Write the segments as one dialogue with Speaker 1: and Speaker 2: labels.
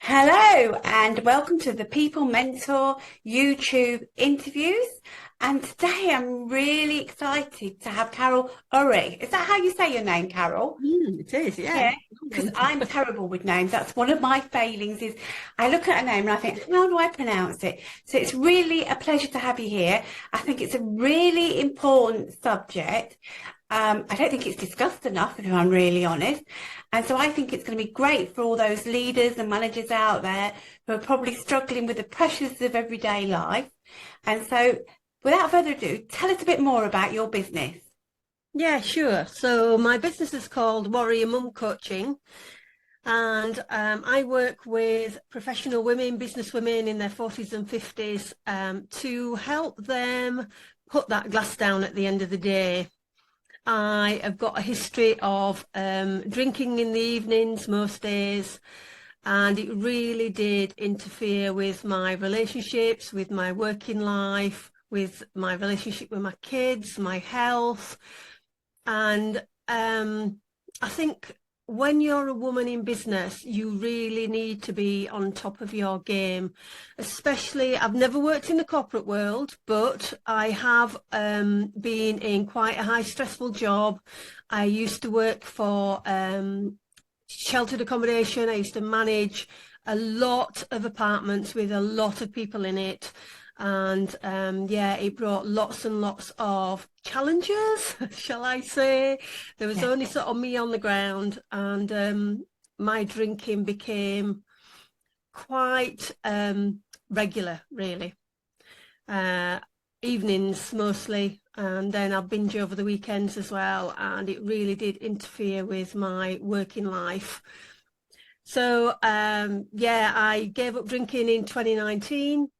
Speaker 1: Hello and welcome to the People Mentor YouTube interviews. And today I'm really excited to have Carol Urry. Is that how you say your name, Carol?
Speaker 2: It is, yeah.
Speaker 1: Yeah, because I'm terrible with names. That's one of my failings is I look at a name and I think, how do I pronounce it? So it's really a pleasure to have you here. I think it's a really important subject. I don't think it's discussed enough, if I'm really honest. And so I think it's going to be great for all those leaders and managers out there who are probably struggling with the pressures of everyday life. And so without further ado, tell us a bit more about your business.
Speaker 2: Yeah, sure. So my business is called Warrior Mum Coaching, and I work with professional women, business women in their 40s and 50s, to help them put that glass down at the end of the day. I have got a history of drinking in the evenings most days, and it really did interfere with my relationships, with my working life, with my relationship with my kids, my health. And I think when you're a woman in business, you really need to be on top of your game. Especially, I've never worked in the corporate world, but I have been in quite a high stressful job. I used to work for sheltered accommodation. I used to manage a lot of apartments with a lot of people in it. And yeah, it brought lots and lots of challenges, shall I say. There was
Speaker 1: Yeah.
Speaker 2: only sort of me on the ground, and my drinking became quite regular, really. Uh, Evenings mostly, and then I binge over the weekends as well, and it really did interfere with my working life. So yeah, I gave up drinking in 2019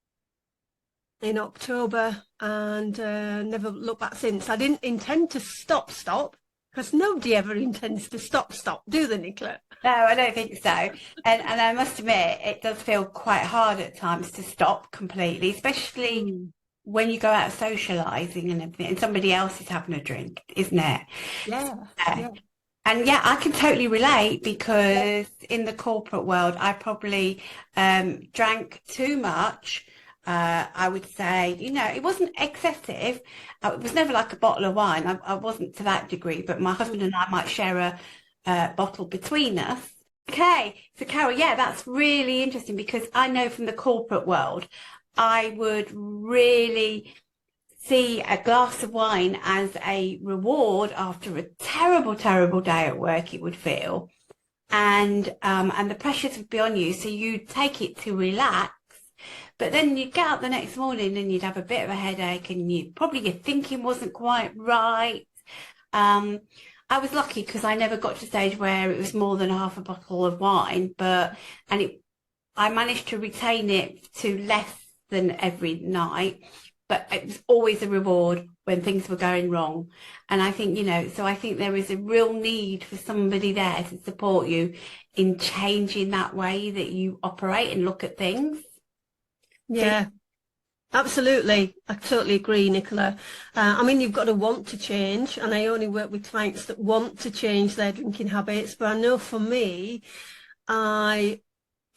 Speaker 2: in October, and never looked back since. I didn't intend to stop, because nobody ever intends to stop, do they, Nicola?
Speaker 1: No, I don't think so. And I must admit, it does feel quite hard at times to stop completely, especially
Speaker 2: Mm.
Speaker 1: when you go out socializing and everything, and somebody else is having a drink, isn't it?
Speaker 2: Yeah,
Speaker 1: Yeah.
Speaker 2: yeah.
Speaker 1: And yeah, I can totally relate because in the corporate world, I probably drank too much. I would say, it wasn't excessive. It was never like a bottle of wine. I wasn't to that degree, but my husband and I might share a bottle between us. Okay, so Carol, yeah, that's really interesting because I know from the corporate world, I would really see a glass of wine as a reward after a terrible, terrible day at work, it would feel. And the pressures would be on you, so you'd take it to relax. But then you'd get up the next morning and you'd have a bit of a headache and you probably your thinking wasn't quite right. Um, I was lucky because I never got to a stage where it was more than half a bottle of wine, and it I managed to retain it to less than every night, but it was always a reward when things were going wrong. And I think, so I think there is a real need for somebody there to support you in changing that way that you operate and look at things. So
Speaker 2: Yeah, absolutely. I totally agree, Nicola. I mean, you've got to want to change, and I only work with clients that want to change their drinking habits. But I know for me, I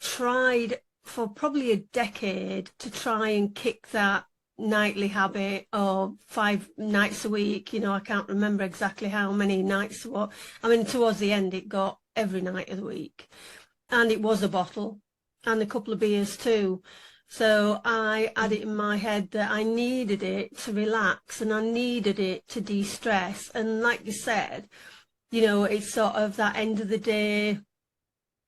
Speaker 2: tried for probably a decade to try and kick that nightly habit of 5 nights a week. I can't remember exactly how many nights. What I mean, towards the end, it got every night of the week, and it was a bottle and a couple of beers too. So I had it in my head that I needed it to relax and I needed it to de-stress. And like you said, it's sort of that end of the day.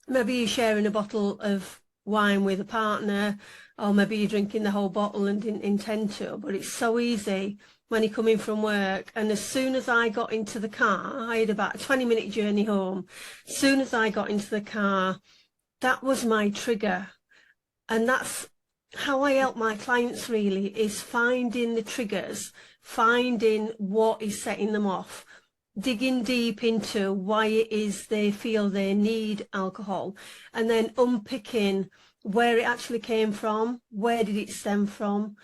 Speaker 2: Maybe you're sharing a bottle of wine with a partner, or maybe you're drinking the whole bottle and didn't intend to, but it's so easy when you come in from work. And as soon as I got into the car, I had about a 20-minute journey home. As soon as I got into the car, that was my trigger. And that's how I help my clients really, is finding the triggers, finding what is setting them off, digging deep into why it is they feel they need alcohol, and then unpicking where it actually came from, where did it stem from.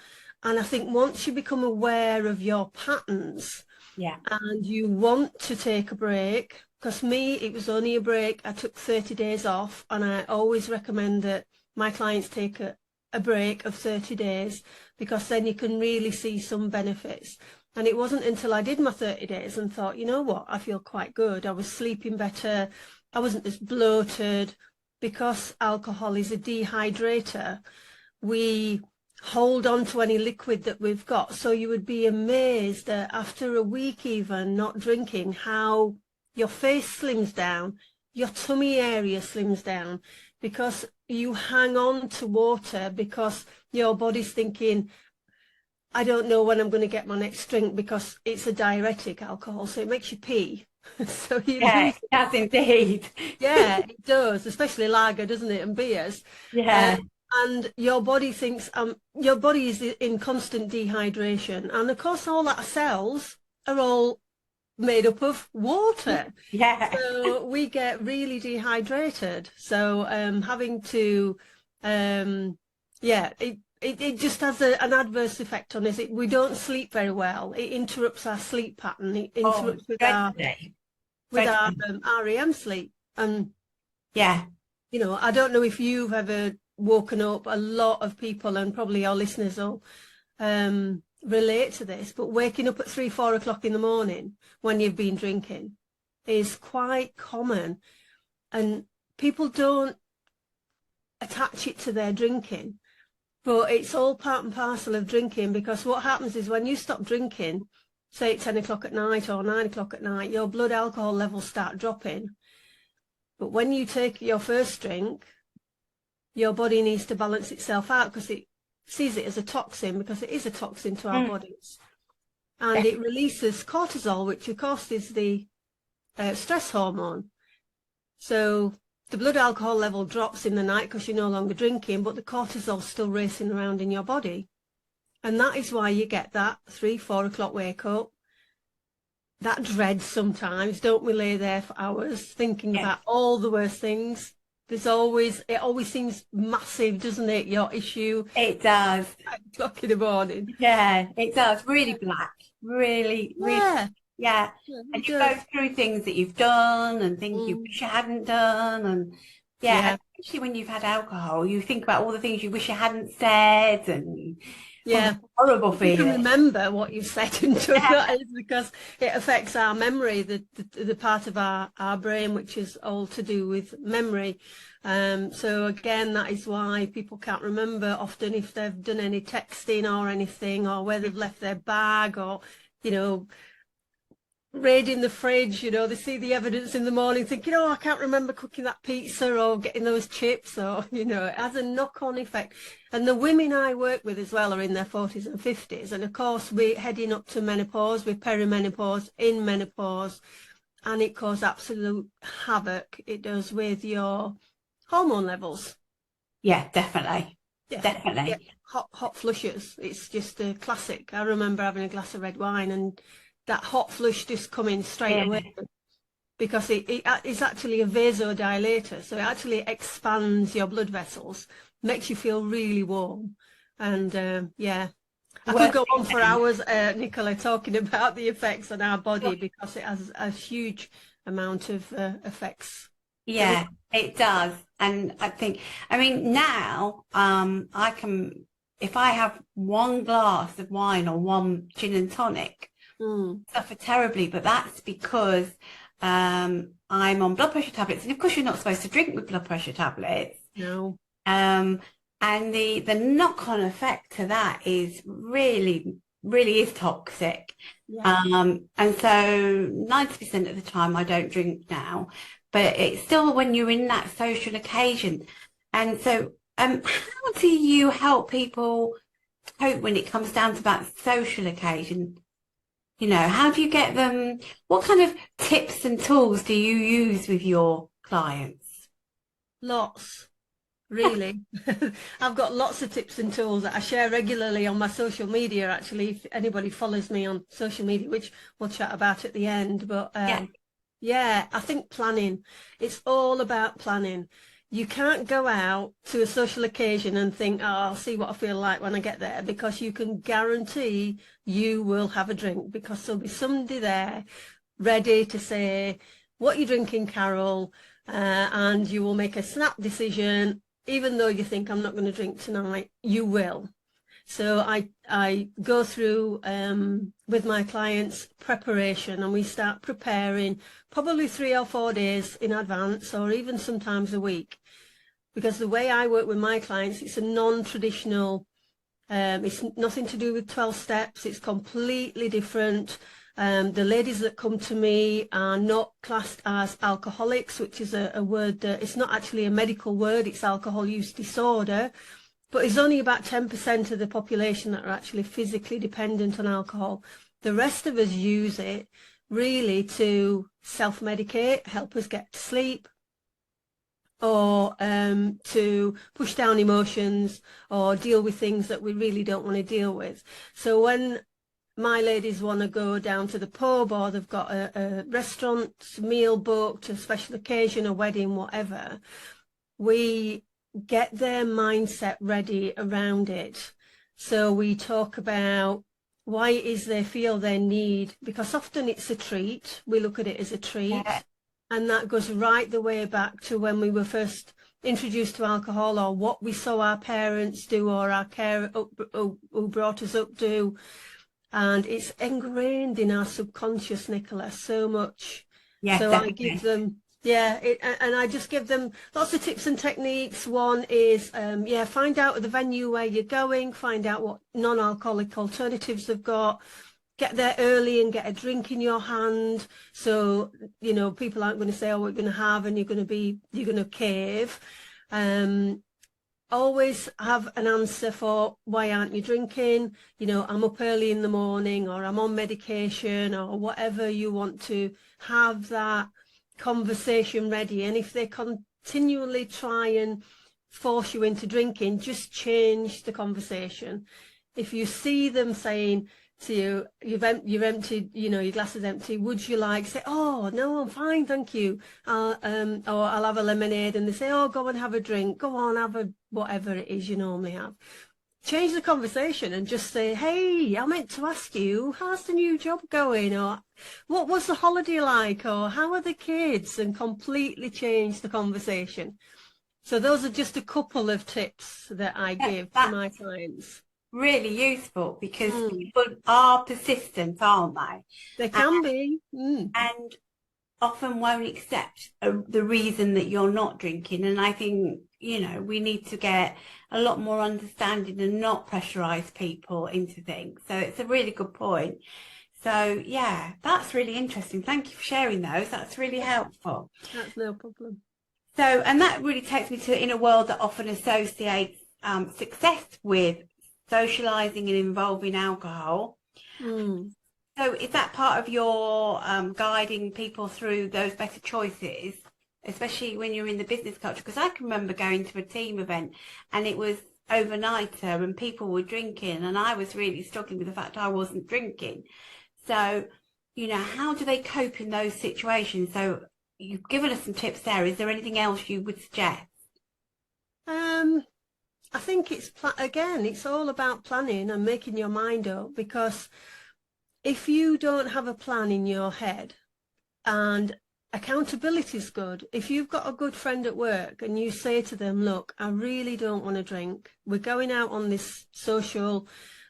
Speaker 2: And I think once you become aware of your patterns
Speaker 1: yeah,
Speaker 2: and you want to take a break, Because me, it was only a break. I took 30 days off, and I always recommend that my clients take a break of 30 days because then you can really see some benefits. And it wasn't until I did my 30 days and thought, you know what, I feel quite good. I was sleeping better. I wasn't as bloated. Because alcohol is a dehydrator, we hold on to any liquid that we've got. So you would be amazed that after a week even not drinking, how your face slims down, your tummy area slims down, because you hang on to water because your body's thinking, I don't know when I'm going to get my next drink, because it's a diuretic, alcohol, so it makes you pee. So you
Speaker 1: Yeah,
Speaker 2: lose.
Speaker 1: that's indeed.
Speaker 2: Yeah, it does, especially lager, doesn't it, and beers.
Speaker 1: Yeah.
Speaker 2: And your body thinks your body is in constant dehydration, and of course all our cells are all made up of water.
Speaker 1: Yeah.
Speaker 2: So we get really dehydrated. So having to yeah, it just has an adverse effect on us. We don't sleep very well. It interrupts our sleep pattern. It
Speaker 1: Oh,
Speaker 2: interrupts
Speaker 1: dreadfully.
Speaker 2: with our
Speaker 1: Dreadfully.
Speaker 2: REM sleep. And
Speaker 1: Yeah.
Speaker 2: you know, I don't know if you've ever woken up. A lot of people, and probably our listeners will relate to this, but waking up at 3, 4 o'clock in the morning when you've been drinking is quite common, and people don't attach it to their drinking, but it's all part and parcel of drinking, because what happens is when you stop drinking, say at 10 o'clock at night or 9 o'clock at night, your blood alcohol levels start dropping. But when you take your first drink, your body needs to balance itself out because it sees it as a toxin, because it is a toxin to our
Speaker 1: Mm.
Speaker 2: bodies. And it releases cortisol, which of course is the stress hormone. So the blood alcohol level drops in the night because you're no longer drinking, but the cortisol's still racing around in your body. And that is why you get that 3, 4 o'clock wake up, that dread sometimes. Don't we lay there for hours thinking
Speaker 1: Yeah.
Speaker 2: about all the worst things? It always seems massive, doesn't it? Your issue
Speaker 1: It does.
Speaker 2: at 8 o'clock in the morning.
Speaker 1: Yeah, it does. Really black. Really, really,
Speaker 2: Yeah,
Speaker 1: yeah.
Speaker 2: yeah,
Speaker 1: And
Speaker 2: it
Speaker 1: you go
Speaker 2: does.
Speaker 1: through things that you've done and things you
Speaker 2: Mm,
Speaker 1: wish you hadn't done. And yeah, and
Speaker 2: yeah,
Speaker 1: especially when you've had alcohol, you think about all the things you wish you hadn't said and oh,
Speaker 2: yeah.
Speaker 1: horrible
Speaker 2: You can
Speaker 1: feeling.
Speaker 2: remember what you've said and done.
Speaker 1: Yeah,
Speaker 2: That is because it affects our memory, the part of our brain which is all to do with memory. So again, that is why people can't remember often if they've done any texting or anything, or where they've left their bag, or you know, raiding the fridge. You know, they see the evidence in the morning, thinking, "Oh, I can't remember cooking that pizza or getting those chips," or you know, it has a knock-on effect. And the women I work with as well are in their 40s and 50s, and of course we're heading up to menopause, we're perimenopause, in menopause, and it causes absolute havoc. It does with your hormone levels.
Speaker 1: yeah, definitely.
Speaker 2: Yeah, yeah,
Speaker 1: Definitely.
Speaker 2: hot flushes. It's just a classic. I remember having a glass of red wine and that hot flush just coming straight
Speaker 1: Yeah.
Speaker 2: away, because it's actually a vasodilator, so it actually expands your blood vessels, makes you feel really warm. And yeah, I could
Speaker 1: Worst
Speaker 2: go on for
Speaker 1: thing.
Speaker 2: hours, Nicola, talking about the effects on our body, because it has a huge amount of effects. But
Speaker 1: Yeah, it does. And I think, I mean, now, I can, if I have one glass of wine or one gin and tonic,
Speaker 2: mm,
Speaker 1: suffer terribly, but that's because I'm on blood pressure tablets. And of course, you're not supposed to drink with blood pressure tablets.
Speaker 2: no,
Speaker 1: Um, and the knock-on effect to that is really, really is toxic.
Speaker 2: yeah,
Speaker 1: And so 90% of the time I don't drink now, but it's still when you're in that social occasion. And so, how do you help people cope when it comes down to that social occasion? You know, how do you get them? What kind of tips and tools do you use with your clients?
Speaker 2: lots. Really. I've got lots of tips and tools that I share regularly on my social media, actually, if anybody follows me on social media, which we'll chat about at the end. But
Speaker 1: Yeah,
Speaker 2: yeah, I think planning. It's all about planning. You can't go out to a social occasion and think, oh, I'll see what I feel like when I get there, because you can guarantee you will have a drink, because there'll be somebody there ready to say, what you're drinking, Carol, and you will make a snap decision. Even though you think I'm not going to drink tonight, you will. So I go through with my clients preparation, and we start preparing probably 3 or 4 days in advance, or even sometimes a week. Because the way I work with my clients, it's a non-traditional, it's nothing to do with 12 steps, it's completely different. The ladies that come to me are not classed as alcoholics, which is a word that it's not actually a medical word, it's alcohol use disorder. But it's only about 10% of the population that are actually physically dependent on alcohol. The rest of us use it really to self-medicate, help us get to sleep, or to push down emotions, or deal with things that we really don't want to deal with. So when my ladies want to go down to the pub, or they've got a restaurant meal booked, a special occasion, a wedding, whatever, we get their mindset ready around it. So we talk about why it is they feel they need, because often it's a treat. We look at it as a
Speaker 1: Yeah,
Speaker 2: treat. And that goes right the way back to when we were first introduced to alcohol, or what we saw our parents do, or our carer who brought us up do. And it's ingrained in our subconscious, Nicola, so much.
Speaker 1: yeah,
Speaker 2: So I give
Speaker 1: definitely.
Speaker 2: them, yeah, and I just give them lots of tips and techniques. One is, yeah, find out at the venue where you're going, find out what non-alcoholic alternatives they've got, get there early and get a drink in your hand. So, you know, people aren't going to say, oh, we're going to have, and you're going to cave. Always have an answer for why aren't you drinking. You know, I'm up early in the morning, or I'm on medication, or whatever. You want to have that conversation ready. And if they continually try and force you into drinking, just change the conversation. If you see them saying to you, you're emptied, you know, your glass is empty, would you like, say, oh no, I'm fine, thank you, or I'll have a lemonade, and they say, oh, go and have a drink, go on, have a whatever it is you normally have. Change the conversation and just say, hey, I meant to ask you, how's the new job going, or what was the holiday like, or how are the kids, and completely change the conversation. So those are just a couple of tips that I
Speaker 1: Yeah,
Speaker 2: give to my
Speaker 1: that's
Speaker 2: clients.
Speaker 1: really useful because
Speaker 2: Mm,
Speaker 1: people are persistent, aren't they?
Speaker 2: they can be.
Speaker 1: And often won't accept the reason that you're not drinking. And I think, you know, we need to get a lot more understanding and not pressurize people into things. So it's a really good point. So yeah, that's really interesting. Thank you for sharing those. That's really helpful.
Speaker 2: That's no problem.
Speaker 1: So, and that really takes me to in a world that often associates success with socializing and involving alcohol.
Speaker 2: Mm.
Speaker 1: So is that part of your guiding people through those better choices, especially when you're in the business culture? Because I can remember going to a team event and it was overnighter and people were drinking and I was really struggling with the fact I wasn't drinking. So, you know, how do they cope in those situations? So you've given us some tips there. Is there anything else you would suggest?
Speaker 2: Um, I think again, it's all about planning and making your mind up, because if you don't have a plan in your head, and accountability is good. If you've got a good friend at work and you say to them, look, I really don't want to drink. We're going out on this social,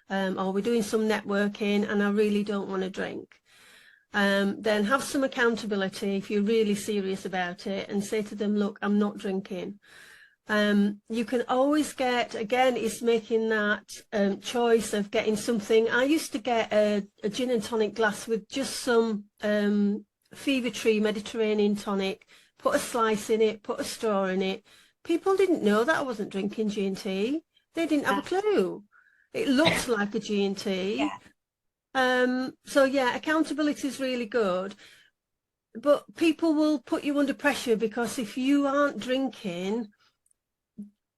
Speaker 2: or we're doing some networking, and I really don't want to drink. Then have some accountability if you're really serious about it, and say to them, look, I'm not drinking. You can always get, again, it's making that choice of getting something. I used to get a gin and tonic glass with just some Fever Tree Mediterranean tonic, put a slice in it, put a straw in it. People didn't know that I wasn't drinking G&T. They didn't have a clue. It looked like a G&T.
Speaker 1: Yeah.
Speaker 2: So yeah, accountability is really good. But people will put you under pressure, because if you aren't drinking,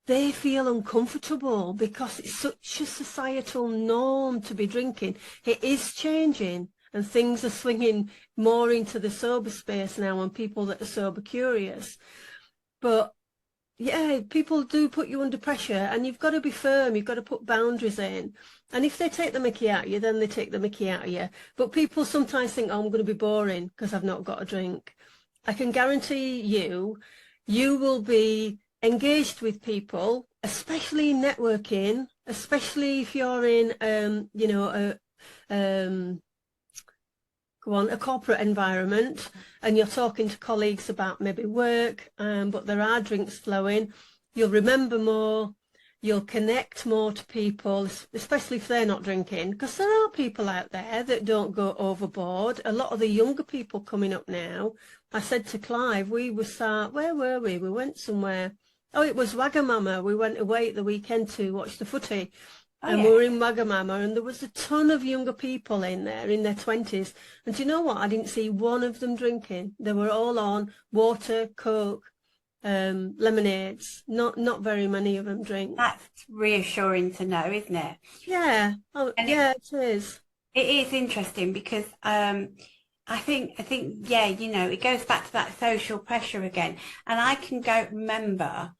Speaker 2: they feel uncomfortable, because it's such a societal norm to be drinking. It is changing, and things are swinging more into the sober space now, and people that are sober curious. But yeah, people do put you under pressure, and you've got to be firm. You've got to put boundaries in. And if they take the mickey out of you, then they take the mickey out of you. But people sometimes think, oh, I'm going to be boring because I've not got a drink. I can guarantee you, you will be engaged with people, especially in networking, especially if you're in, um, go on, a corporate environment and you're talking to colleagues about maybe work, but there are drinks flowing. You'll remember more, you'll connect more to people, especially if they're not drinking, because there are people out there that don't go overboard. A lot of the younger people coming up now, I said to Clive, where were we? We went somewhere. Oh, it was Wagamama. We went away at the weekend to watch the footy.
Speaker 1: Oh
Speaker 2: And we
Speaker 1: yeah.
Speaker 2: were in Wagamama, and there was a ton of younger people in there in their 20s. And do you know what? I didn't see one of them drinking. They were all on water, Coke, lemonades. Not very many of them drink.
Speaker 1: That's reassuring to know, isn't it?
Speaker 2: Yeah. Oh,
Speaker 1: And
Speaker 2: yeah, it is.
Speaker 1: it is interesting because I think yeah, it goes back to that social pressure again. And I can go remember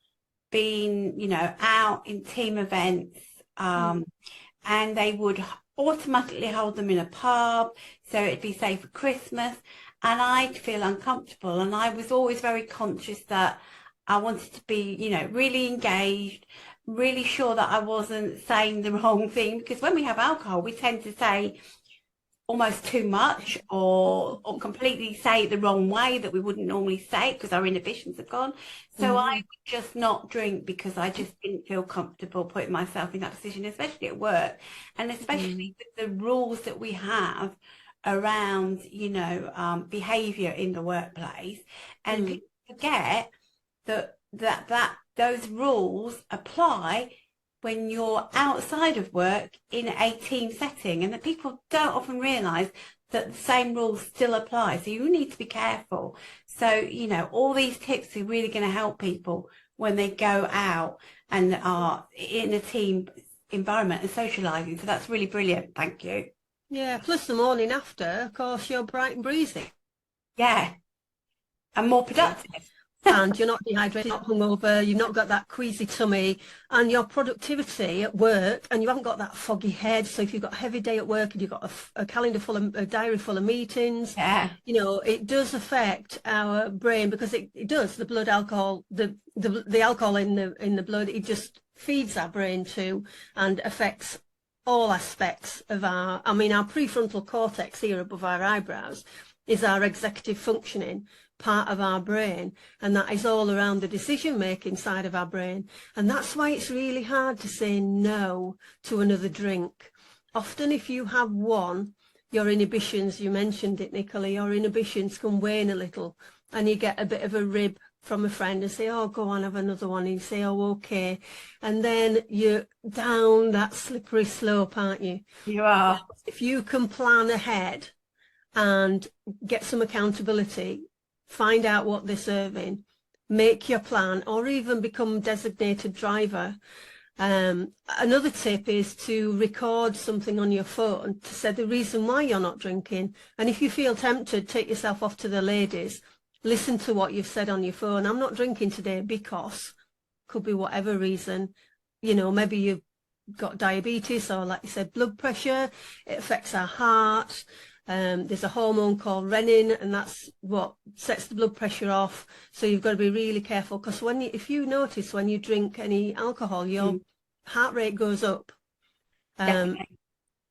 Speaker 1: being, out in team events,
Speaker 2: Mm,
Speaker 1: and they would automatically hold them in a pub, so it'd be say for Christmas, and I'd feel uncomfortable, and I was always very conscious that I wanted to be, really engaged, really sure that I wasn't saying the wrong thing, because when we have alcohol, we tend to say almost too much or completely say it the wrong way that we wouldn't normally say it because our inhibitions have gone. So I
Speaker 2: mm,
Speaker 1: would just not drink because I just didn't feel comfortable putting myself in that position, especially at work and
Speaker 2: mm,
Speaker 1: especially with the rules that we have around, behavior in the workplace. And
Speaker 2: mm.
Speaker 1: people forget that those rules apply when you're outside of work in a team setting, and that people don't often realize that the same rules still apply. So you need to be careful. So, all these tips are really going to help people when they go out and are in a team environment and socializing. So that's really brilliant. Thank you.
Speaker 2: Yeah, plus the morning after, of course, you're bright and breezy.
Speaker 1: Yeah, and more productive.
Speaker 2: And you're not dehydrated, not hungover, you've not got that queasy tummy, and your productivity at work, and you haven't got that foggy head. So if you've got a heavy day at work and you've got a calendar full of a diary full of meetings,
Speaker 1: Yeah.
Speaker 2: it does affect our brain because it does. The blood alcohol, the alcohol in the blood, it just feeds our brain too and affects all aspects of our prefrontal cortex here above our eyebrows is our executive functioning part of our brain, and that is all around the decision making side of our brain. And that's why it's really hard to say no to another drink. Often if you have one, your inhibitions, you mentioned it, Nicola, your inhibitions can wane a little and you get a bit of a rib from a friend and say, oh, go on, have another one. And you say, oh, okay. And then you're down that slippery slope, aren't you?
Speaker 1: You
Speaker 2: Now,
Speaker 1: are.
Speaker 2: if you can plan ahead and get some accountability, find out what they're serving, make your plan, or even become designated driver. Another tip is to record something on your phone to say the reason why you're not drinking. And if you feel tempted, take yourself off to the ladies. Listen to what you've said on your phone. I'm not drinking today because, could be whatever reason. Maybe you've got diabetes or, like you said, blood pressure. It affects our heart. There's a hormone called renin, and that's what sets the blood pressure off. So you've got to be really careful because if you notice when you drink any alcohol, your
Speaker 1: Mm,
Speaker 2: heart rate goes up. Um,
Speaker 1: definitely.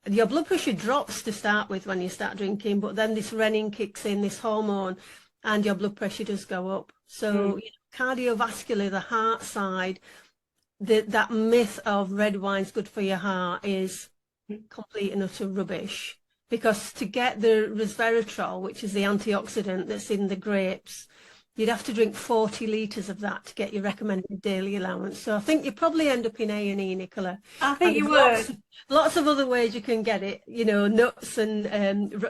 Speaker 2: your blood pressure drops to start with when you start drinking, but then this renin kicks in, this hormone, and your blood pressure does go up. So
Speaker 1: Mm,
Speaker 2: cardiovascular, the heart side, that myth of red wine's good for your heart is
Speaker 1: mm.
Speaker 2: complete and utter rubbish. Because to get the resveratrol, which is the antioxidant that's in the grapes, you'd have to drink 40 litres of that to get your recommended daily allowance. So I think you probably end up in A&E, Nicola.
Speaker 1: I
Speaker 2: And
Speaker 1: think you
Speaker 2: there's
Speaker 1: would.
Speaker 2: lots of other ways you can get it. Nuts and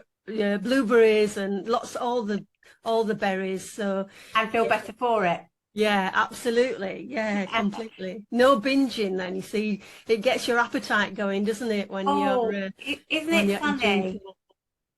Speaker 2: blueberries and all the berries. So
Speaker 1: And feel
Speaker 2: yeah,
Speaker 1: better for it.
Speaker 2: yeah, absolutely. Yeah, completely. No binging then, you see. It gets your appetite going, doesn't it,
Speaker 1: Oh, isn't
Speaker 2: when
Speaker 1: it
Speaker 2: you're drinking.
Speaker 1: funny?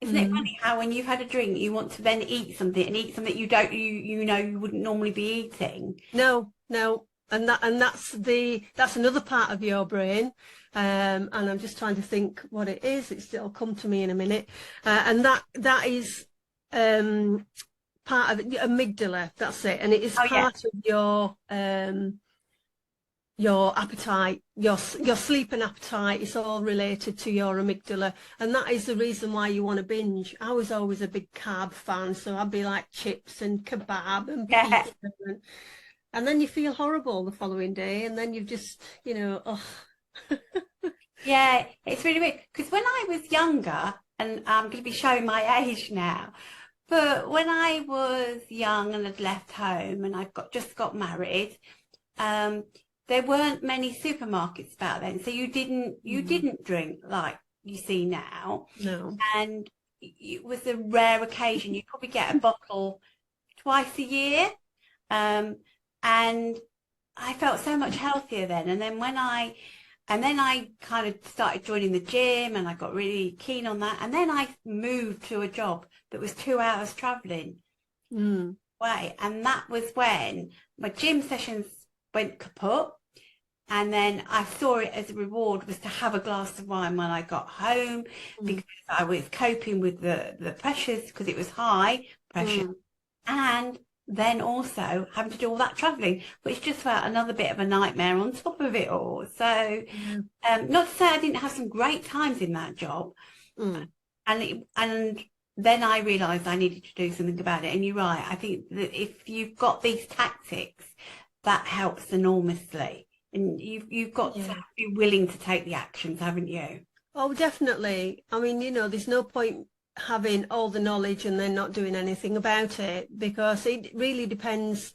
Speaker 1: Isn't it
Speaker 2: Mm.
Speaker 1: funny how when you've had a drink, you want to then eat something and eat something you wouldn't normally be eating?
Speaker 2: No, no. That's another part of your brain. And I'm just trying to think what it is. It'll come to me in a minute. And that is um part of it, amygdala, that's it. And it is
Speaker 1: Oh yeah.
Speaker 2: part of your appetite, your sleep and appetite. It's all related to your amygdala, and that is the reason why you want to binge. I was always a big carb fan, so I'd be like chips and kebab and
Speaker 1: Yeah.
Speaker 2: pizza, and then you feel horrible the following day, and then you've just, oh.
Speaker 1: Yeah, it's really weird because when I was younger, and I'm going to be showing my age now, but when I was young and had left home and just got married, um, there weren't many supermarkets back then, so you
Speaker 2: Mm,
Speaker 1: didn't drink like you see now,
Speaker 2: no.
Speaker 1: and it was a rare occasion. You'd probably get a bottle twice a year, um, and I felt so much healthier then. And then I kind of started joining the gym and I got really keen on that. And then I moved to a job that was 2 hours traveling
Speaker 2: Mm,
Speaker 1: away. And that was when my gym sessions went kaput. And then I saw it as a reward was to have a glass of wine when I got home
Speaker 2: mm,
Speaker 1: because I was coping with the pressures because it was high pressure.
Speaker 2: mm.
Speaker 1: And then also having to do all that travelling, which just felt another bit of a nightmare on top of it all. So,
Speaker 2: Yeah.
Speaker 1: not to say I didn't have some great times in that job,
Speaker 2: Mm.
Speaker 1: and then I realised I needed to do something about it. And you're right. I think that if you've got these tactics, that helps enormously. And you've got to
Speaker 2: Yeah.
Speaker 1: be willing to take the actions, haven't you?
Speaker 2: Oh, definitely. I mean, there's no point having all the knowledge and then not doing anything about it, because it really depends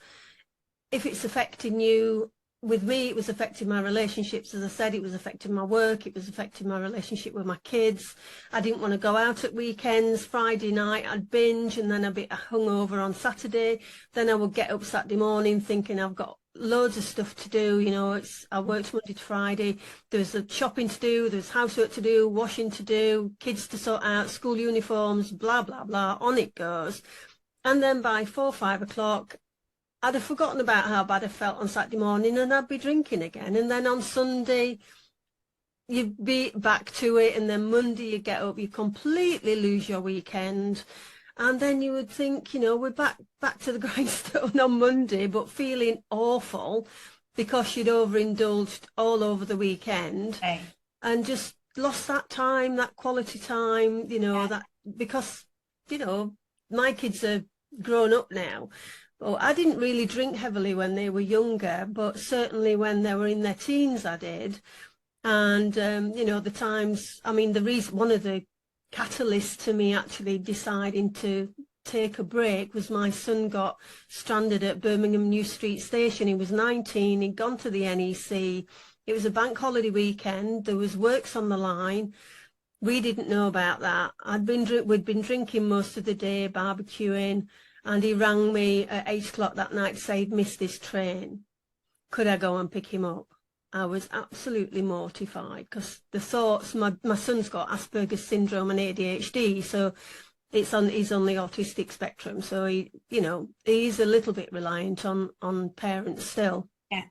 Speaker 2: if it's affecting you. With me, it was affecting my relationships. As I said, it was affecting my work. It was affecting my relationship with my kids. I didn't want to go out at weekends. Friday night, I'd binge, and then I'd be hungover on Saturday. Then I would get up Saturday morning thinking I've got loads of stuff to do. I worked Monday to Friday. There's the shopping to do. There's housework to do, washing to do, kids to sort out, school uniforms, blah, blah, blah. On it goes. And then by 4, 5 o'clock, I'd have forgotten about how bad I felt on Saturday morning, and I'd be drinking again. And then on Sunday, you'd be back to it. And then Monday, you get up, you completely lose your weekend. And then you would think, we're back to the grindstone on Monday, but feeling awful because you'd overindulged all over the weekend
Speaker 1: Okay.
Speaker 2: and just lost that time, that quality time,
Speaker 1: Yeah.
Speaker 2: that because, you know, my kids are grown up now. Well, I didn't really drink heavily when they were younger, but certainly when they were in their teens, I did. And the times, I mean, one of the catalysts to me actually deciding to take a break was my son got stranded at Birmingham New Street Station. He was 19, he'd gone to the NEC. It was a bank holiday weekend. There was works on the line. We didn't know about that. We'd been drinking most of the day, barbecuing, and he rang me at 8 o'clock that night to say he'd missed his train. Could I go and pick him up? I was absolutely mortified because the thoughts, my son's got Asperger's syndrome and ADHD, so he's on the autistic spectrum, so he's a little bit reliant on parents still.
Speaker 1: Yeah.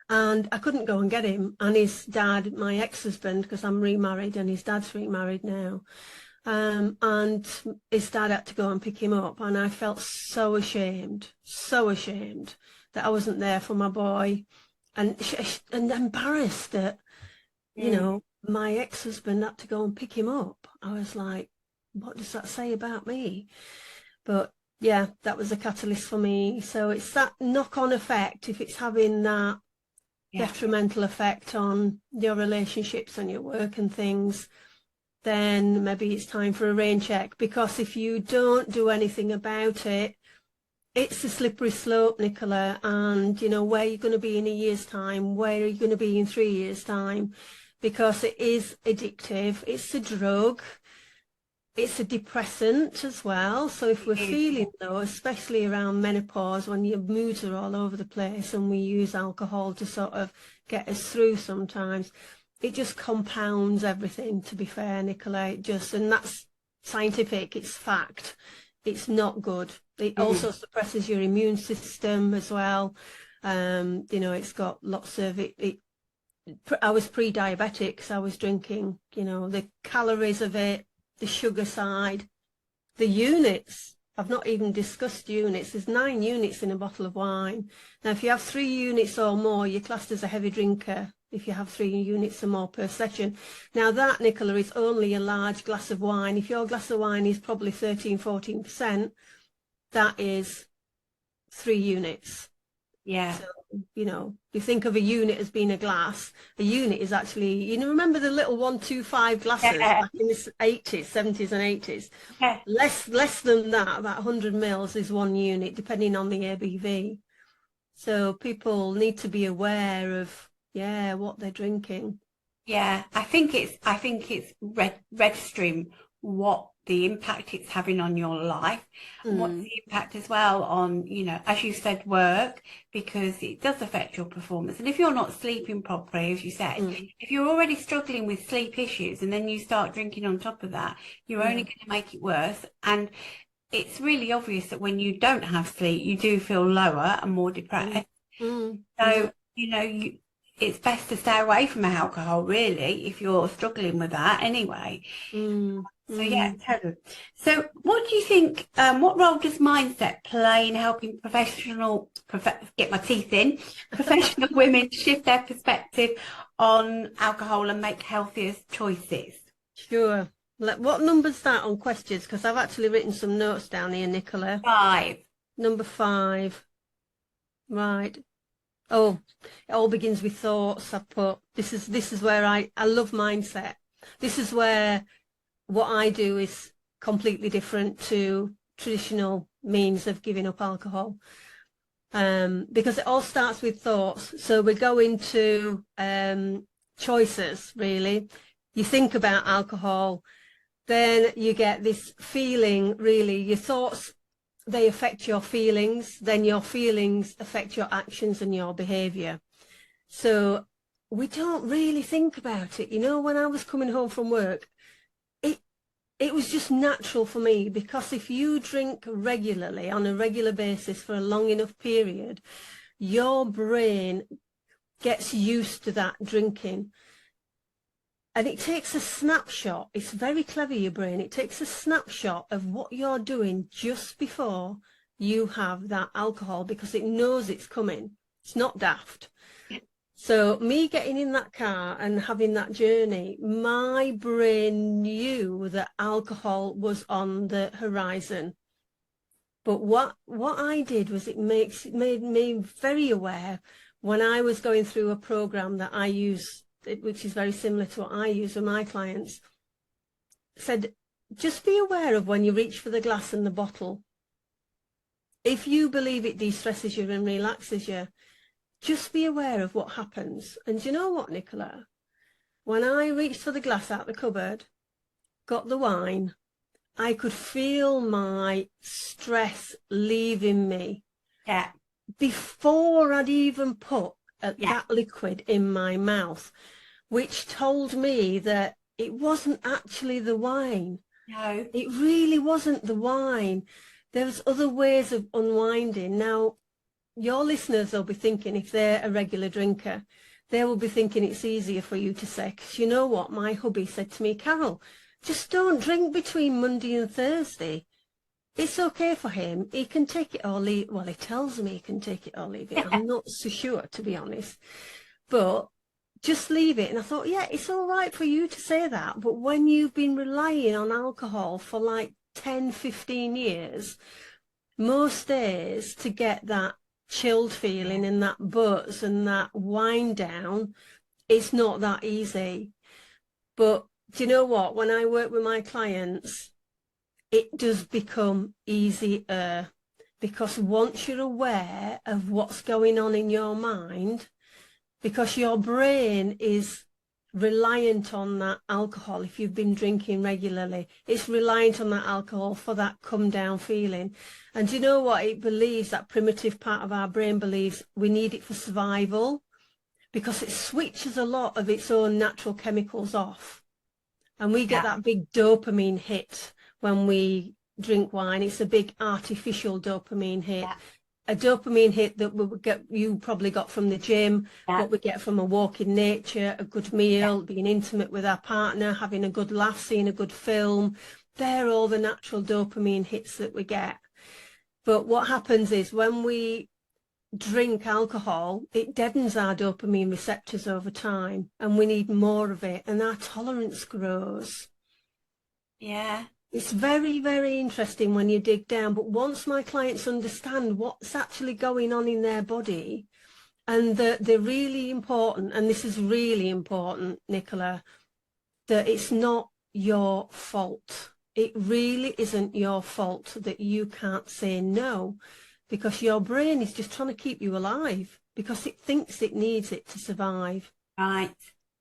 Speaker 2: And I couldn't go and get him. And his dad, my ex-husband, because I'm remarried and his dad's remarried now, and his dad had to go and pick him up. And I felt so ashamed that I wasn't there for my boy, and embarrassed that,
Speaker 1: Mm.
Speaker 2: my ex-husband had to go and pick him up. I was like, what does that say about me? But yeah, that was a catalyst for me. So it's that knock-on effect. If it's having that
Speaker 1: Yeah.
Speaker 2: detrimental effect on your relationships and your work and things, then maybe it's time for a rain check. Because if you don't do anything about it, it's a slippery slope, Nicola. And where you're going to be in a year's time, where are you going to be in 3 years' time? Because it is addictive. It's a drug. It's a depressant as well. So if we're
Speaker 1: It is.
Speaker 2: feeling low, especially around menopause, when your moods are all over the place, and we use alcohol to sort of get us through sometimes, it just compounds everything, to be fair, Nicola. And that's scientific, it's fact. It's not good. It
Speaker 1: Mm.
Speaker 2: also suppresses your immune system as well. It's got lots of I was pre-diabetic, so I was drinking, the calories of it, the sugar side, the units. I've not even discussed units. There's 9 units in a bottle of wine. Now, if you have 3 units or more, you're classed as a heavy drinker if you have 3 units or more per session. Now, that, Nicola, is only a large glass of wine. If your glass of wine is probably 13, 14%, that is 3 units.
Speaker 1: Yeah.
Speaker 2: So, you know, you think of a unit as being a glass. A unit is actually, you know, remember the little 125 glasses
Speaker 1: Yeah.
Speaker 2: back in the 80s, 70s and 80s?
Speaker 1: Yeah.
Speaker 2: Less than that, about 100 mils is 1 unit, depending on the ABV. So people need to be aware of, yeah, what they're drinking.
Speaker 1: Yeah, I think it's registering what the impact it's having on your life, and what's
Speaker 2: Mm,
Speaker 1: the impact as well on, you know, as you said, work, because it does affect your performance. And if you're not sleeping properly, as you said,
Speaker 2: mm,
Speaker 1: if you're already struggling with sleep issues and then you start drinking on top of that, you're only
Speaker 2: yeah.
Speaker 1: going to make it worse. And it's really obvious that when you don't have sleep, you do feel lower and more
Speaker 2: Mm,
Speaker 1: depressed.
Speaker 2: yeah.
Speaker 1: So, you know, it's best to stay away from alcohol, really, if you're struggling with that anyway.
Speaker 2: Mm,
Speaker 1: So, yeah,
Speaker 2: mm.
Speaker 1: totally. So, what do you think, what role does mindset play in helping get my teeth in, professional women shift their perspective on alcohol and make healthier choices?
Speaker 2: Sure. What number's that on questions? Because I've actually written some notes down here, Nicola.
Speaker 1: 5.
Speaker 2: Number 5. Right. Oh, it all begins with thoughts. I put this is where I love mindset. This is where what I do is completely different to traditional means of giving up alcohol. Because it all starts with thoughts. So we're going to choices, really. You think about alcohol, then you get this feeling, really. Your thoughts, they affect your feelings, then your feelings affect your actions and your behavior. So we don't really think about it. You know, when I was coming home from work, it it was just natural for me, because if you drink regularly on a regular basis for a long enough period, your brain gets used to that drinking. And it takes a snapshot. It's very clever, your brain. It takes a snapshot of what you're doing just before you have that alcohol, because it knows it's coming. It's not daft. So me getting in that car and having that journey, my brain knew that alcohol was on the horizon. But what I did was it made me very aware when I was going through a program that I use, which is very similar to what I use with my clients, said, just be aware of when you reach for the glass and the bottle. If you believe it de-stresses you and relaxes you, just be aware of what happens. And you know what, Nicola? When I reached for the glass out the cupboard, got the wine, I could feel my stress leaving me
Speaker 1: Yeah,
Speaker 2: before I'd even put
Speaker 1: yeah,
Speaker 2: that liquid in my mouth, which told me that it wasn't actually the wine.
Speaker 1: no,
Speaker 2: It really wasn't the wine. There was other ways of unwinding. Now, your listeners will be thinking, if they're a regular drinker, they will be thinking it's easier for you to say, because you know what? My hubby said to me, Carol, just don't drink between Monday and Thursday. It's okay for him. He can take it or leave. Well, he tells me he can take it or leave it. I'm not so sure, to be honest. But just leave it. And I thought, yeah, it's all right for you to say that. But when you've been relying on alcohol for like 10, 15 years, most days to get that chilled feeling and that buzz and that wind down, it's not that easy. But do you know what? When I work with my clients, it does become easier, because once you're aware of what's going on in your mind, because your brain is reliant on that alcohol. If you've been drinking regularly, it's reliant on that alcohol for that come down feeling. And do you know what it believes? That primitive part of our brain believes we need it for survival, because it switches a lot of its own natural chemicals off. And we get
Speaker 1: yeah,
Speaker 2: that big dopamine hit when we drink wine. It's a big artificial dopamine hit.
Speaker 1: yeah,
Speaker 2: A dopamine hit that we would get, you probably got from the gym,
Speaker 1: yeah,
Speaker 2: what we get from a walk in nature, a good meal, being intimate with our partner, having a good laugh, seeing a good film. They're all the natural dopamine hits that we get. But what happens is when we drink alcohol, it deadens our dopamine receptors over time, and we need more of it, and our tolerance grows.
Speaker 1: Yeah.
Speaker 2: It's very, very interesting when you dig down, but once my clients understand what's actually going on in their body, and that they're really important, and this is really important, Nicola, that it's not your fault. It really isn't your fault that you can't say no, because your brain is just trying to keep you alive because it thinks it needs it to survive.
Speaker 1: Right.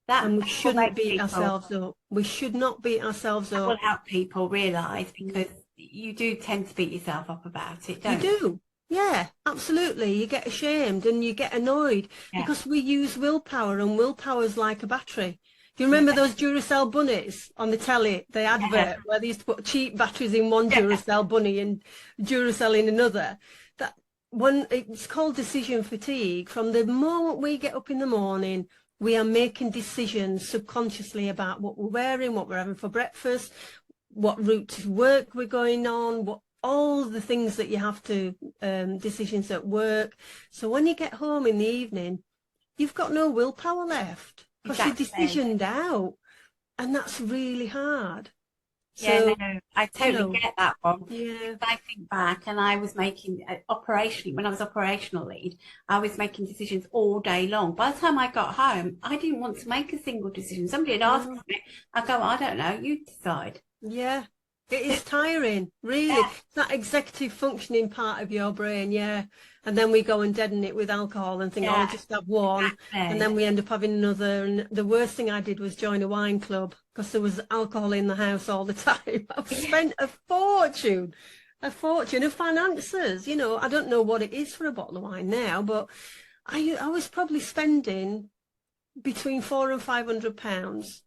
Speaker 2: And we
Speaker 1: That will
Speaker 2: shouldn't
Speaker 1: make
Speaker 2: beat
Speaker 1: people,
Speaker 2: ourselves up. We should not beat ourselves
Speaker 1: that will
Speaker 2: up.
Speaker 1: help people realise, because you do tend to beat yourself up about it,
Speaker 2: You
Speaker 1: don't you?
Speaker 2: do. Yeah, absolutely. You get ashamed and you get annoyed
Speaker 1: Yeah.
Speaker 2: because we use willpower, and willpower's like a battery. Do you remember
Speaker 1: Yeah.
Speaker 2: those Duracell bunnies on the telly, the
Speaker 1: Yeah.
Speaker 2: advert where they used to put cheap batteries in one
Speaker 1: Yeah.
Speaker 2: Duracell bunny and Duracell in another? That one, it's called decision fatigue. From the moment we get up in the morning, we are making decisions subconsciously about what we're wearing, what we're having for breakfast, what route to work we're going on, what all the things that you have to, decisions at work. So when you get home in the evening, you've got no willpower left because you're
Speaker 1: Exactly.
Speaker 2: decisioned out, and that's really hard.
Speaker 1: Yeah,
Speaker 2: So,
Speaker 1: no, I
Speaker 2: you
Speaker 1: totally
Speaker 2: know,
Speaker 1: get that one.
Speaker 2: yeah.
Speaker 1: Because I think back, and I was making operational, when I was operational lead, I was making decisions all day long. By the time I got home, I didn't want to make a single decision. Somebody had asked
Speaker 2: No.
Speaker 1: me, I go, I don't know, you decide.
Speaker 2: Yeah, it is tiring, really.
Speaker 1: Yeah,
Speaker 2: It's that executive functioning part of your brain, yeah. And then we go and deaden it with alcohol and think, oh, I'll
Speaker 1: yeah,
Speaker 2: just have one. And
Speaker 1: exactly.
Speaker 2: then we end up having another. And the worst thing I did was join a wine club because there was alcohol in the house all the time. I've
Speaker 1: Yeah,
Speaker 2: spent a fortune of finances. You know, I don't know what it is for a bottle of wine now, but I was probably spending between £400 and £500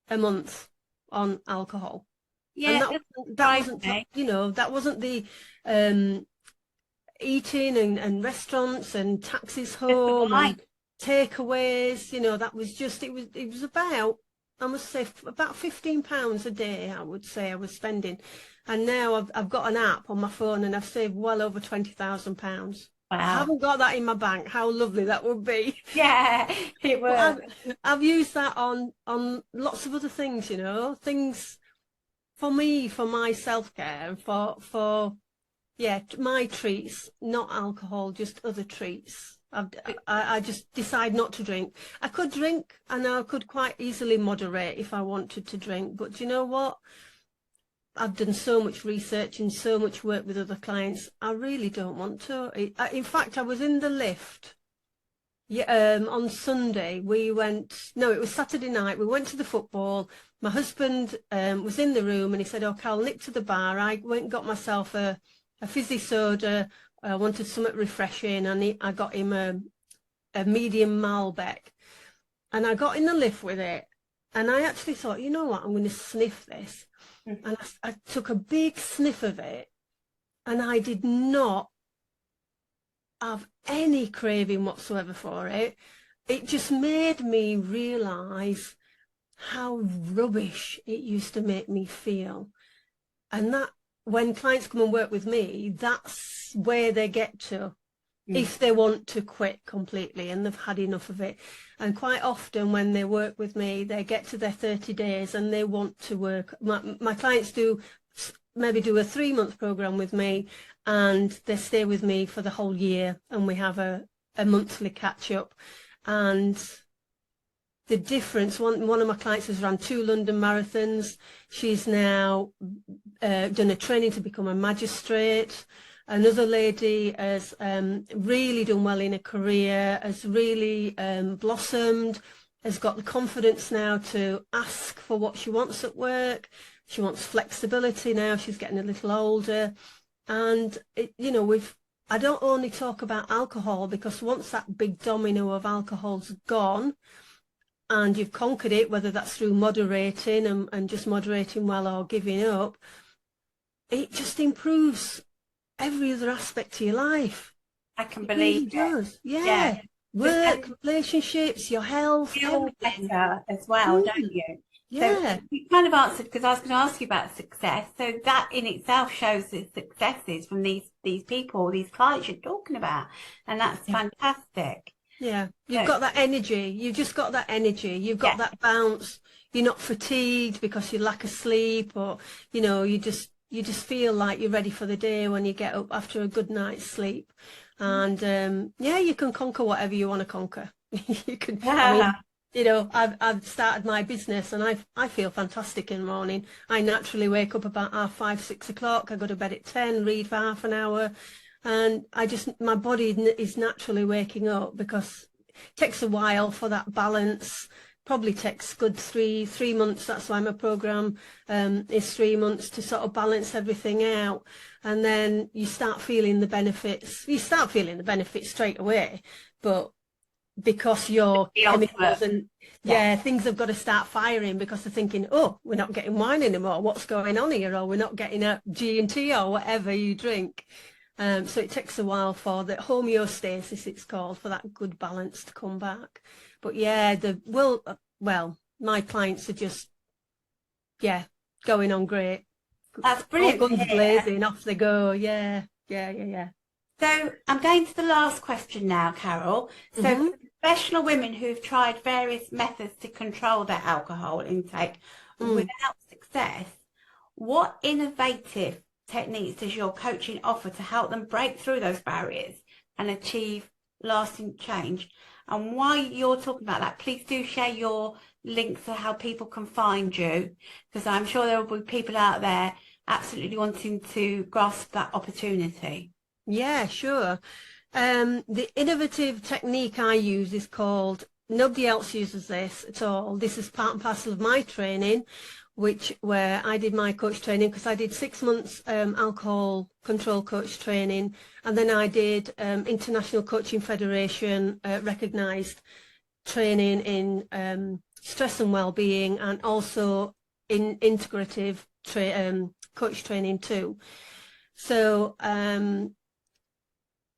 Speaker 2: a month on alcohol. And
Speaker 1: yeah, it doesn't
Speaker 2: that
Speaker 1: surprise
Speaker 2: wasn't,
Speaker 1: me.
Speaker 2: you know, that wasn't the um, eating and restaurants and taxis
Speaker 1: Just the
Speaker 2: home
Speaker 1: wine.
Speaker 2: and takeaways. You know, that was just, it was about, I must say, about £15 a day, I would say I was spending. And now I've got an app on my phone and I've saved well over £20,000. I
Speaker 1: Wow.
Speaker 2: haven't got that in my bank. How lovely that would be.
Speaker 1: Yeah, it
Speaker 2: But
Speaker 1: was.
Speaker 2: I've used that on lots of other things, you know, things for me, for my self-care, and for yeah, my treats, not alcohol, just other treats. I just decide not to drink. I could drink and I could quite easily moderate if I wanted to drink, but do you know what? I've done so much research and so much work with other clients. I really don't want to. In fact, I was in the lift. Yeah, on Sunday we went. No, it was Saturday night. We went to the football. My husband was in the room and he said, "Okay, I'll nip to the bar." I went and got myself a fizzy soda. I wanted something refreshing, and I got him a medium Malbec. And I got in the lift with it, and I actually thought, you know what, I'm going to sniff this. And I took a big sniff of it, and I did not have any craving whatsoever for it. It just made me realise how rubbish it used to make me feel. And that when clients come and work with me, that's where they get to
Speaker 1: Mm.
Speaker 2: if they want to quit completely and they've had enough of it. And quite often when they work with me, they get to their 30 days and they want to work. My clients do maybe do a 3-month program with me, and they stay with me for the whole year, and we have a monthly catch up. And the difference, one of my clients has run 2 London marathons. She's now done a training to become a magistrate. Another lady has really done well in her career, has really blossomed, has got the confidence now to ask for what she wants at work. She wants flexibility now. She's getting a little older. And, you know, I don't only talk about alcohol, because once that big domino of alcohol's gone, and you've conquered it, whether that's through moderating and just moderating well or giving up, it just improves every other aspect to your life.
Speaker 1: I can
Speaker 2: It
Speaker 1: believe
Speaker 2: really
Speaker 1: it.
Speaker 2: does.
Speaker 1: Yeah.
Speaker 2: Yeah.
Speaker 1: Just
Speaker 2: Work, relationships, your health,
Speaker 1: feel
Speaker 2: everything.
Speaker 1: better as well, don't
Speaker 2: Mm.
Speaker 1: you? So
Speaker 2: Yeah,
Speaker 1: you kind of answered because I was going to ask you about success. So that in itself shows the successes from these people, these clients you're talking about, and that's
Speaker 2: yeah.
Speaker 1: fantastic.
Speaker 2: Yeah, you've
Speaker 1: So
Speaker 2: got that energy. You've just got that energy. You've got
Speaker 1: yeah,
Speaker 2: that bounce. You're not fatigued because you lack of sleep, or you just feel like you're ready for the day when you get up after a good night's sleep. And yeah, you can conquer whatever you want to conquer. You can. I
Speaker 1: yeah,
Speaker 2: mean, I've started my business, and I feel fantastic in the morning. I naturally wake up about 5, 6 o'clock. I go to bed at 10, read for half an hour. And my body is naturally waking up because it takes a while for that balance. Probably takes good three months. That's why my program is 3 months to sort of balance everything out. And then you start feeling the benefits. You start feeling the benefits straight away, but because your
Speaker 1: the
Speaker 2: chemicals
Speaker 1: ultimate.
Speaker 2: and
Speaker 1: Yeah,
Speaker 2: yeah, things have got to start firing because they're thinking, oh, we're not getting wine anymore. What's going on here? Or we're not getting a G&T or whatever you drink. So it takes a while for the homeostasis, it's called, for that good balance to come back. But yeah, well, my clients are just, yeah, going on great.
Speaker 1: that's
Speaker 2: All
Speaker 1: brilliant to
Speaker 2: guns
Speaker 1: hear.
Speaker 2: blazing, off they go. Yeah, yeah, yeah, yeah.
Speaker 1: So I'm going to the last question now, Carol. So for
Speaker 2: hmm
Speaker 1: professional women who've tried various methods to control their alcohol intake
Speaker 2: Mm.
Speaker 1: without success, what innovative techniques does your coaching offer to help them break through those barriers and achieve lasting change? And while you're talking about that, please do share your links to how people can find you, because I'm sure there will be people out there absolutely wanting to grasp that opportunity.
Speaker 2: Yeah, sure. The innovative technique I use is called, nobody else uses this at all. This is part and parcel of my training, where I did my coach training because I did 6 months alcohol control coach training, and then I did International Coaching Federation recognised training in stress and well-being, and also in integrative coach training too. So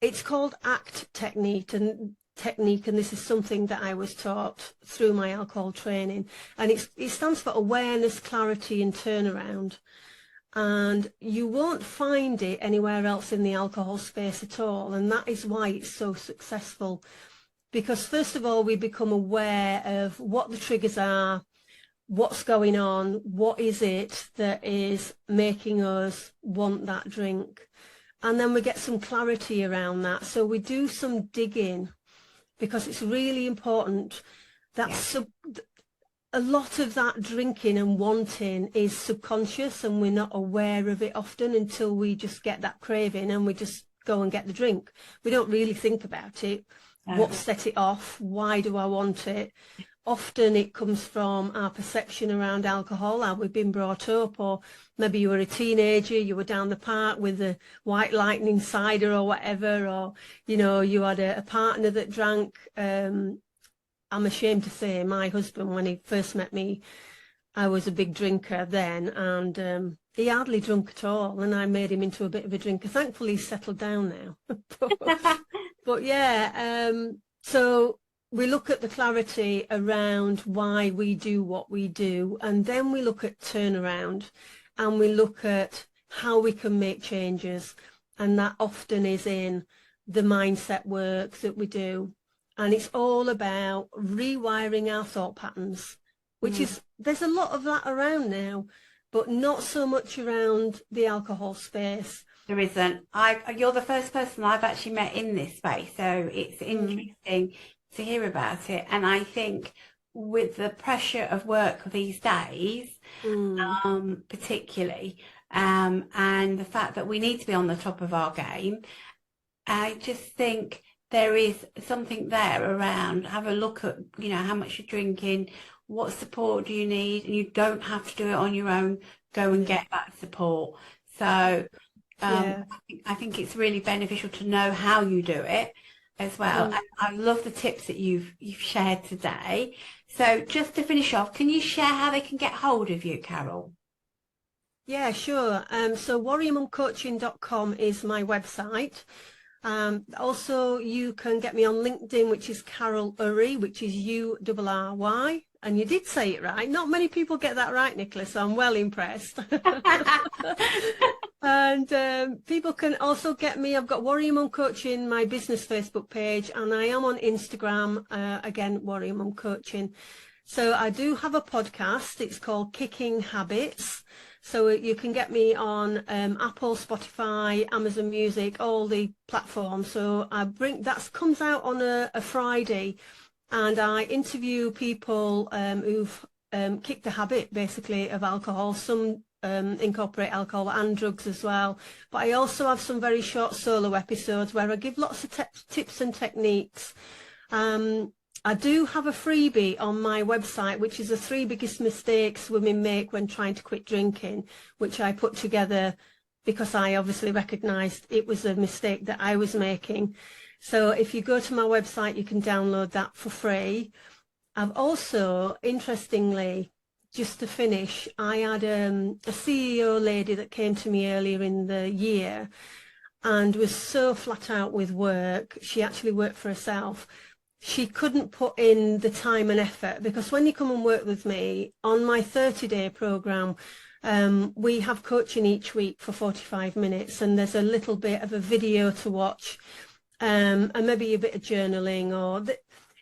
Speaker 2: it's called ACT technique, and this is something that I was taught through my alcohol training, and it stands for awareness, clarity, and turnaround. And you won't find it anywhere else in the alcohol space at all, and that is why it's so successful. Because first of all, we become aware of what the triggers are, what's going on, what is it that is making us want that drink. And then we get some clarity around that. So we do some digging because it's really important that
Speaker 1: Yeah.
Speaker 2: a lot of that drinking and wanting is subconscious, and we're not aware of it often until we just get that craving and we just go and get the drink. We don't really think about it. What
Speaker 1: No.
Speaker 2: set it off? Why do I want it? Often it comes from our perception around alcohol, how we've been brought up, or maybe you were a teenager, you were down the park with the White Lightning cider or whatever, or you had a partner that drank. I'm ashamed to say my husband, when he first met me, I was a big drinker then, and he hardly drunk at all, and I made him into a bit of a drinker. Thankfully, he's settled down now. But yeah, so we look at the clarity around why we do what we do, and then we look at turnaround, and we look at how we can make changes, and that often is in the mindset work that we do. And it's all about rewiring our thought patterns, which
Speaker 1: Mm.
Speaker 2: is, there's a lot of that around now, but not so much around the alcohol space.
Speaker 1: There isn't. You're the first person I've actually met in this space, so it's
Speaker 2: Mm,
Speaker 1: interesting to hear about it. And I think with the pressure of work these days,
Speaker 2: mm,
Speaker 1: particularly, and the fact that we need to be on the top of our game, I just think there is something there around. Have a look at, how much you're drinking, what support do you need, and you don't have to do it on your own. Go and
Speaker 2: yeah,
Speaker 1: get that support. So
Speaker 2: yeah.
Speaker 1: I think it's really beneficial to know how you do it as well. And
Speaker 2: Mm.
Speaker 1: I love the tips that you've shared today. So just to finish off, can you share how they can get hold of you, Carol?
Speaker 2: Yeah, sure. So warriormumcoaching.com is my website. Also, you can get me on LinkedIn, which is Carol Urry, which is Urry. And you did say it right. Not many people get that right, Nicola, so I'm well impressed. And people can also get me. I've got Warrior Mum Coaching, my business Facebook page, and I am on Instagram, again, Warrior Mum Coaching. So I do have a podcast. It's called Kicking Habits. So you can get me on Apple, Spotify, Amazon Music, all the platforms. So that comes out on a Friday, and I interview people who've kicked the habit, basically, of alcohol. Some incorporate alcohol and drugs as well. But I also have some very short solo episodes where I give lots of tips and techniques. I do have a freebie on my website, which is the 3 biggest mistakes women make when trying to quit drinking, which I put together because I obviously recognised it was a mistake that I was making. So if you go to my website, you can download that for free. I've also, interestingly, just to finish, I had a CEO lady that came to me earlier in the year and was so flat out with work. She actually worked for herself. She couldn't put in the time and effort, because when you come and work with me on my 30-day program, we have coaching each week for 45 minutes, and there's a little bit of a video to watch, and maybe a bit of journaling, or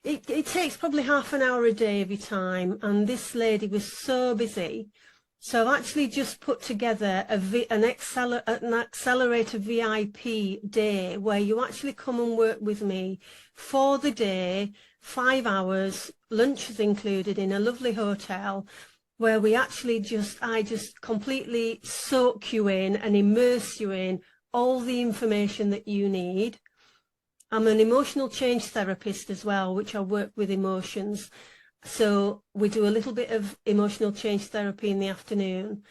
Speaker 2: it takes probably half an hour a day of your time. And this lady was so busy. So I've actually just put together an accelerator VIP day where you actually come and work with me for the day, 5 hours, lunch is included, in a lovely hotel, where I just completely soak you in and immerse you in all the information that you need. I'm an emotional change therapist as well, which I work with emotions. So we do a little bit of emotional change therapy in the afternoon,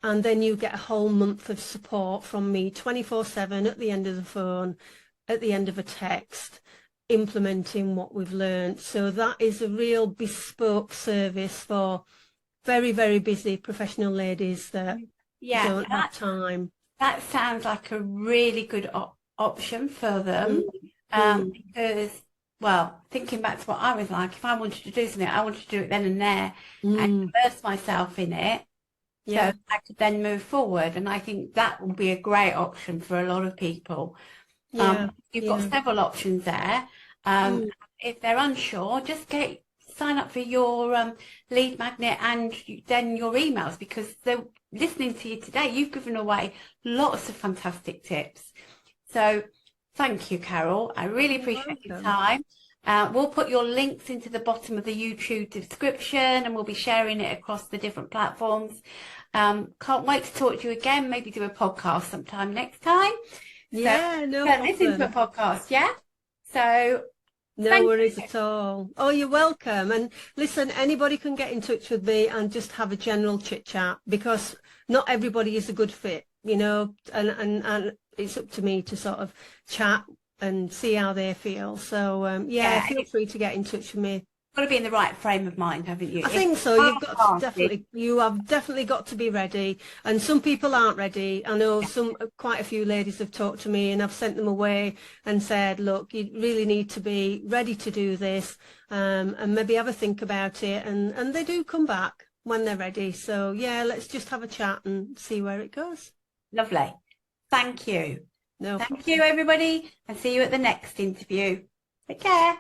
Speaker 2: and then you get a whole month of support from me 24/7 at the end of the phone, at the end of a text, implementing what we've learned. So that is a real bespoke service for very, very busy professional ladies that
Speaker 1: Yeah,
Speaker 2: don't have time.
Speaker 1: that sounds like a really good option for them,
Speaker 2: Mm,
Speaker 1: because, well, thinking back to what I was like, if I wanted to do something, I wanted to do it then and there and
Speaker 2: mm,
Speaker 1: immerse myself in it so
Speaker 2: yeah,
Speaker 1: I could then move forward. And I think that will be a great option for a lot of people.
Speaker 2: yeah,
Speaker 1: You've got
Speaker 2: yeah.
Speaker 1: several options there. Um,
Speaker 2: Mm.
Speaker 1: if they're unsure, just sign up for your lead magnet and then your emails, because they're listening to you today. You've given away lots of fantastic tips. So thank you, Carol. I really
Speaker 2: You're
Speaker 1: appreciate your
Speaker 2: welcome.
Speaker 1: time. We'll put your links into the bottom of the YouTube description, and we'll be sharing it across the different platforms. Can't wait to talk to you again, maybe do a podcast sometime next time. So
Speaker 2: Yeah, no
Speaker 1: listen to a
Speaker 2: problem.
Speaker 1: podcast, yeah? So
Speaker 2: No
Speaker 1: thank
Speaker 2: worries
Speaker 1: you.
Speaker 2: at all. Oh, you're welcome. And listen, anybody can get in touch with me and just have a general chit chat, because not everybody is a good fit, and it's up to me to sort of chat and see how they feel. So, yeah,
Speaker 1: Yeah,
Speaker 2: feel free to get in touch with me.
Speaker 1: got to be in the right frame of mind, haven't you?
Speaker 2: I
Speaker 1: If
Speaker 2: think so.
Speaker 1: half-hearted,
Speaker 2: You have definitely got to be ready. And some people aren't ready. I know quite a few ladies have talked to me, and I've sent them away and said, look, you really need to be ready to do this, and maybe have a think about it. And they do come back when they're ready. So yeah, let's just have a chat and see where it goes.
Speaker 1: lovely. Thank you.
Speaker 2: No
Speaker 1: Thank you,
Speaker 2: problem.
Speaker 1: everybody, and see you at the next interview. Take care.